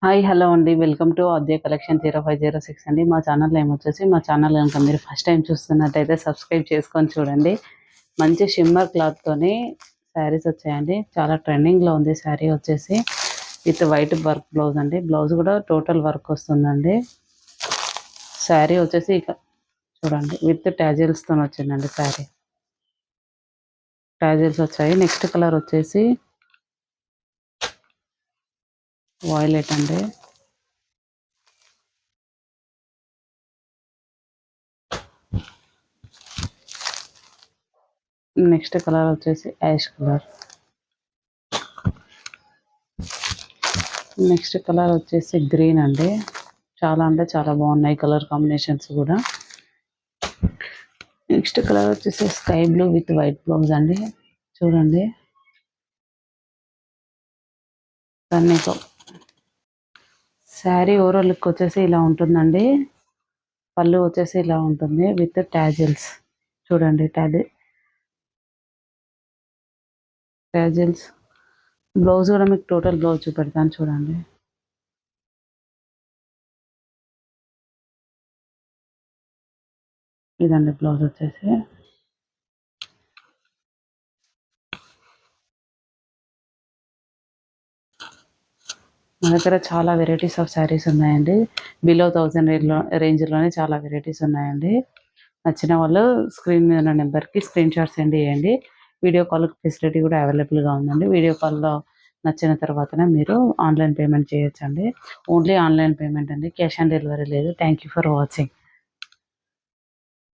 Hi hello అండి. Welcome to Aadya collection 0506 అండి. మా ఛానల్ ఏమొచ్చేసి మా ఛానల్ కనుక మీరు ఫస్ట్ టైం చూస్తున్నట్టయితే సబ్స్క్రైబ్ చేసుకొని చూడండి. మంచి షిమ్మర్ క్లాత్తోని శారీస్ వచ్చాయండి. చాలా ట్రెండింగ్లో ఉంది శారీ వచ్చేసి విత్ వైట్ వర్క్ బ్లౌజ్ అండి. బ్లౌజ్ కూడా టోటల్ వర్క్ వస్తుందండి. శారీ వచ్చేసి ఇక చూడండి విత్ ట్యాజిల్స్తో వచ్చిందండి. శారీ ట్యాజిల్స్ వచ్చాయి. నెక్స్ట్ కలర్ వచ్చేసి వాయిలెట్ అండి. నెక్స్ట్ కలర్ వచ్చేసి యాష్ కలర్. నెక్స్ట్ కలర్ వచ్చేసి గ్రీన్ అండి. చాలా అంటే చాలా బాగున్నాయి కలర్ కాంబినేషన్స్ కూడా. నెక్స్ట్ కలర్ వచ్చేసి sky blue with white blouse అండి. చూడండి దాన్ని శారీ ఓవరాల్ లుక్ వచ్చేసి ఇలా ఉంటుందండి. పళ్ళు వచ్చేసి ఇలా ఉంటుంది విత్ ట్యాజిల్స్. చూడండి ట్యాజిల్స్. బ్లౌజ్ కూడా మీకు టోటల్ బ్లౌజ్ చూపెడతాను చూడండి. ఇదండి బ్లౌజ్ వచ్చేసి. మా దగ్గర చాలా వెరైటీస్ ఆఫ్ శారీస్ ఉన్నాయండి. బిలో 1000 రేంజ్లోనే చాలా వెరైటీస్ ఉన్నాయండి. నచ్చిన వాళ్ళు స్క్రీన్ మీద ఉన్న నెంబర్కి స్క్రీన్ షాట్ సెండ్ చేయండి. వీడియో కాల్ ఫెసిలిటీ కూడా అవైలబుల్గా ఉందండి. వీడియో కాల్లో నచ్చిన తర్వాతనే మీరు ఆన్లైన్ పేమెంట్ చేయొచ్చండి. ఓన్లీ ఆన్లైన్ పేమెంట్ అండి. క్యాష్ ఆన్ డెలివరీ లేదు. Thank you for watching.